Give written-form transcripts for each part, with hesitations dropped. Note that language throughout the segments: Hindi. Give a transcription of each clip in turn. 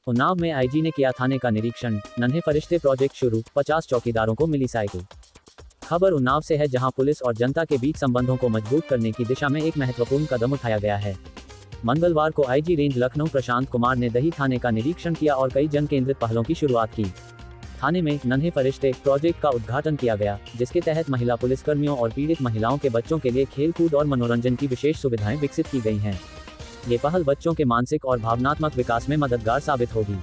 उन्नाव में आईजी ने किया थाने का निरीक्षण, नन्हे फरिश्ते प्रोजेक्ट शुरू, 50 चौकीदारों को मिली साइकिल। खबर उन्नाव से है, जहां पुलिस और जनता के बीच संबंधों को मजबूत करने की दिशा में एक महत्वपूर्ण कदम उठाया गया है। मंगलवार को आईजी रेंज लखनऊ प्रशांत कुमार ने दही थाने का निरीक्षण किया और कई जन केंद्रित पहलों की शुरुआत की। थाने में नन्हे फरिश्ते प्रोजेक्ट का उद्घाटन किया गया, जिसके तहत महिला पुलिसकर्मियों और पीड़ित महिलाओं के बच्चों के लिए खेलकूद और मनोरंजन की विशेष सुविधाएं विकसित की गई हैं। ये पहल बच्चों के मानसिक और भावनात्मक विकास में मददगार साबित होगी।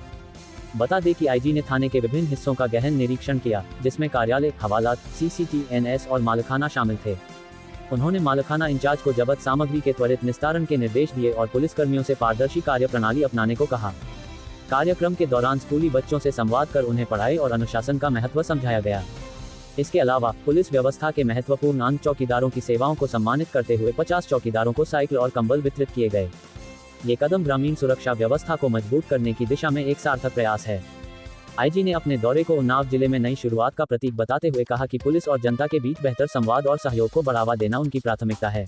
बता दें कि आईजी ने थाने के विभिन्न हिस्सों का गहन निरीक्षण किया, जिसमें कार्यालय, हवालात, CCTNS और मालखाना शामिल थे। उन्होंने मालखाना इंचार्ज को जब्त सामग्री के त्वरित निस्तारण के निर्देश दिए और पुलिसकर्मियों से पारदर्शी कार्य प्रणाली अपनाने को कहा। कार्यक्रम के दौरान स्कूली बच्चों से संवाद कर उन्हें पढ़ाई और अनुशासन का महत्व समझाया गया। इसके अलावा पुलिस व्यवस्था के महत्वपूर्ण अंग चौकीदारों की सेवाओं को सम्मानित करते हुए 50 चौकीदारों को साइकिल और कंबल वितरित किए गए। ये कदम ग्रामीण सुरक्षा व्यवस्था को मजबूत करने की दिशा में एक सार्थक प्रयास है। आईजी ने अपने दौरे को उन्नाव जिले में नई शुरुआत का प्रतीक बताते हुए कहा कि पुलिस और जनता के बीच बेहतर संवाद और सहयोग को बढ़ावा देना उनकी प्राथमिकता है।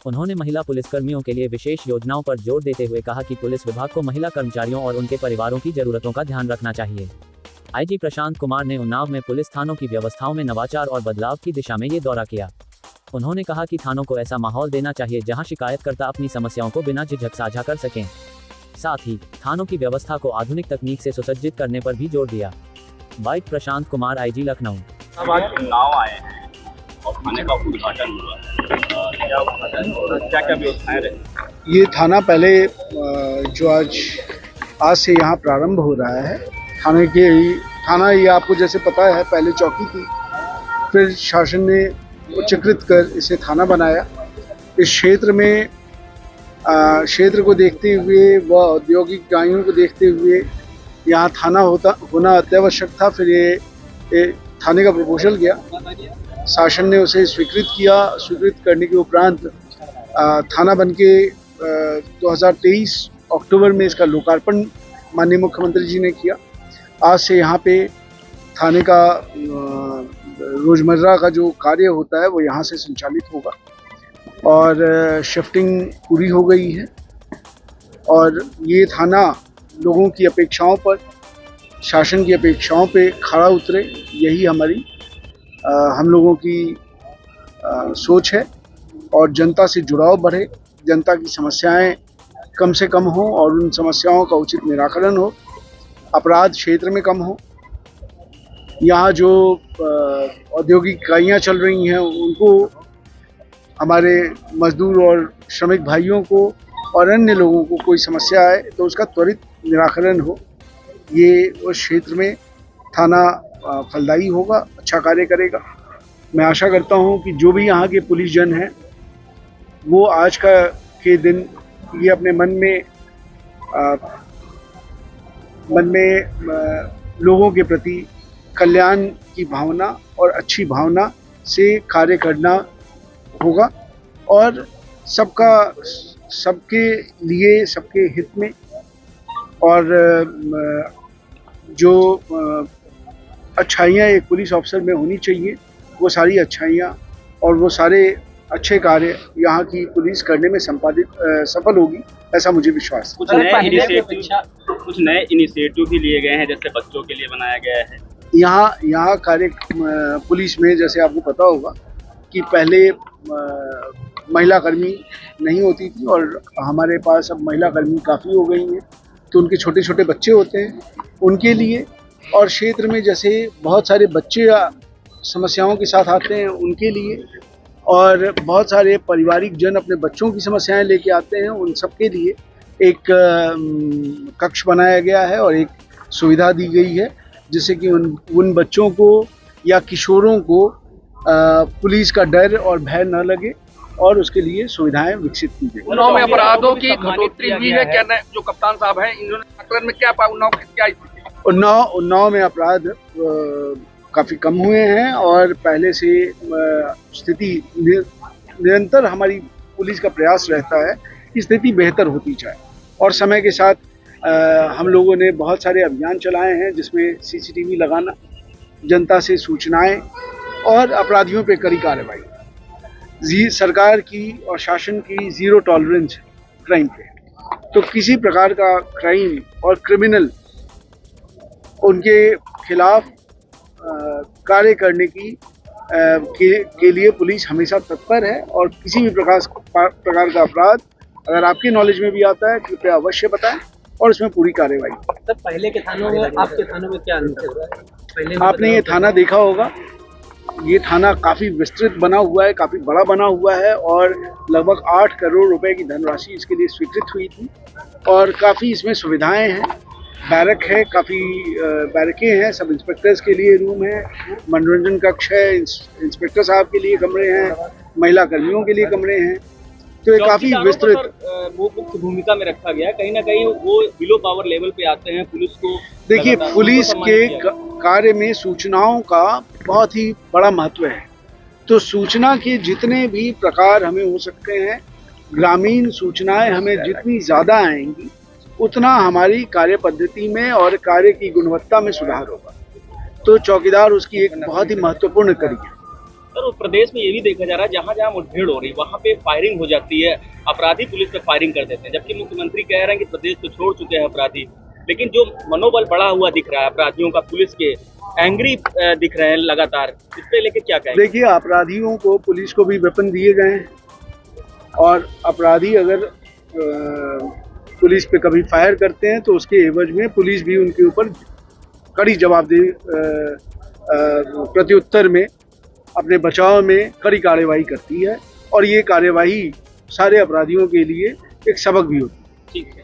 उन्होंने महिला पुलिसकर्मियों के लिए विशेष योजनाओं पर जोर देते हुए कहा कि पुलिस विभाग को महिला कर्मचारियों और उनके परिवारों की जरूरतों का ध्यान रखना चाहिए। आईजी प्रशांत कुमार ने उन्नाव में पुलिस थानों की व्यवस्थाओं में नवाचार और बदलाव की दिशा में ये दौरा किया। उन्होंने कहा कि थानों को ऐसा माहौल देना चाहिए जहां शिकायतकर्ता अपनी समस्याओं को बिना झिझक साझा कर सकें। साथ ही थानों की व्यवस्था को आधुनिक तकनीक से सुसज्जित करने पर भी जोर दिया। Bite Prashant Kumar, IG Lucknow. अब आज उन्नाव आए हैं और थाने का उद्घाटन हुआ है, क्या क्या व्यवस्थाएं रही? ये थाना पहले जो आज से यहाँ प्रारंभ हो रहा है, थाना ये आपको जैसे पता है पहले चौकी थी, फिर शासन ने उच्चीकृत कर इसे थाना बनाया। इस क्षेत्र में क्षेत्र को देखते हुए व औद्योगिक इकाइयों को देखते हुए यहाँ थाना होना अत्यावश्यक था। फिर ये थाने का प्रपोजल गया, शासन ने उसे स्वीकृत किया। स्वीकृत करने के उपरांत थाना बनके 2023 अक्टूबर में इसका लोकार्पण माननीय मुख्यमंत्री जी ने किया। आज से यहाँ पे थाने का रोजमर्रा का जो कार्य होता है वो यहाँ से संचालित होगा और शिफ्टिंग पूरी हो गई है और ये थाना लोगों की अपेक्षाओं पर, शासन की अपेक्षाओं पे खरा उतरे, यही हमारी हम लोगों की सोच है। और जनता से जुड़ाव बढ़े, जनता की समस्याएं कम से कम हो और उन समस्याओं का उचित निराकरण हो, अपराध क्षेत्र में कम हो। यहाँ जो औद्योगिक इकाइयाँ चल रही हैं उनको, हमारे मजदूर और श्रमिक भाइयों को और अन्य लोगों को कोई समस्या आए तो उसका त्वरित निराकरण हो, ये उस क्षेत्र में थाना फलदायी होगा, अच्छा कार्य करेगा। मैं आशा करता हूँ कि जो भी यहाँ के पुलिसजन हैं वो आज के दिन ये अपने मन में लोगों के प्रति कल्याण की भावना और अच्छी भावना से कार्य करना होगा और सबके लिए, सबके हित में। और जो अच्छाइयाँ एक पुलिस ऑफिसर में होनी चाहिए, वो सारी अच्छाइयाँ और वो सारे अच्छे कार्य यहाँ की पुलिस करने में सफल होगी, ऐसा मुझे विश्वास है। कुछ नए इनिशिएटिव भी लिए गए हैं, जैसे बच्चों के लिए बनाया गया है। यहाँ कार्य पुलिस में जैसे आपको पता होगा कि पहले महिला कर्मी नहीं होती थी और हमारे पास अब महिला कर्मी काफ़ी हो गई हैं, तो उनके छोटे छोटे बच्चे होते हैं, उनके लिए, और क्षेत्र में जैसे बहुत सारे बच्चे समस्याओं के साथ आते हैं उनके लिए, और बहुत सारे पारिवारिक जन अपने बच्चों की समस्याएं लेके आते हैं, उन सब के लिए एक कक्ष बनाया गया है और एक सुविधा दी गई है, जिससे कि उन बच्चों को या किशोरों को पुलिस का डर और भय न लगे और उसके लिए सुविधाएं विकसित की गई। उन्नाव में अपराधों की घटोत्तरी हुई है क्या? जो कप्तान साहब हैं, इन्होंने आकलन में क्या पाया? उन्नाव की क्या स्थिति? उन्नाव में अपराध काफ़ी कम हुए हैं और पहले से स्थिति निरंतर हमारी पुलिस का प्रयास रहता है कि स्थिति बेहतर होती जाए। और समय के साथ हम लोगों ने बहुत सारे अभियान चलाए हैं, जिसमें CCTV लगाना, जनता से सूचनाएं और अपराधियों पे कड़ी कार्रवाई। सरकार की और शासन की ज़ीरो टॉलरेंस क्राइम पे। तो किसी प्रकार का क्राइम और क्रिमिनल उनके खिलाफ कार्य करने के लिए पुलिस हमेशा तत्पर है। और किसी भी प्रकार का अपराध अगर आपके नॉलेज में भी आता है कृपया अवश्य बताएं और इसमें पूरी कार्रवाई। सर पहले के थानों में आपके थानों में क्या अंतर है? पहले आपने ये थाना देखा होगा, ये थाना काफ़ी विस्तृत बना हुआ है, काफ़ी बड़ा बना हुआ है और लगभग 8 करोड़ रुपए की धनराशि इसके लिए स्वीकृत हुई थी और काफ़ी इसमें सुविधाएं हैं। बैरक है, काफ़ी बैरकें हैं, सब इंस्पेक्टर्स के लिए रूम है, मनोरंजन कक्ष है, इंस्पेक्टर साहब के लिए कमरे हैं, महिला कर्मियों के लिए कमरे हैं। तो ये काफ़ी विस्तृत वो मुख्य भूमिका में रखा गया है। कहीं ना कहीं वो बिलो पावर लेवल पे आते हैं, पुलिस को देखिए पुलिस के कार्य में सूचनाओं का बहुत ही बड़ा महत्व है। तो सूचना के जितने भी प्रकार हमें हो सकते हैं, ग्रामीण सूचनाएं हमें जितनी ज़्यादा आएंगी उतना हमारी कार्य पद्धति में और कार्य की गुणवत्ता में सुधार होगा। तो चौकीदार उसकी एक बहुत ही महत्वपूर्ण कड़ी है। सर प्रदेश में ये भी देखा जा रहा है जहाँ जहाँ मुठभेड़ हो रही है वहाँ पे फायरिंग हो जाती है, अपराधी पुलिस पे फायरिंग कर देते हैं, जबकि मुख्यमंत्री कह रहे हैं कि प्रदेश को छोड़ चुके हैं अपराधी। लेकिन जो मनोबल बढ़ा हुआ दिख रहा है अपराधियों का, पुलिस के एंग्री दिख रहे हैं लगातार, इस पे लेके क्या कहेंगे? देखिए अपराधियों को पुलिस को भी वेपन दिए गए हैं और अपराधी अगर पुलिस पे कभी फायर करते हैं तो उसके एवज में पुलिस भी उनके ऊपर कड़ी जवाबदेही प्रत्युत्तर में अपने बचाव में कड़ी कार्यवाही करती है और ये कार्यवाही सारे अपराधियों के लिए एक सबक भी होती है। ठीक है।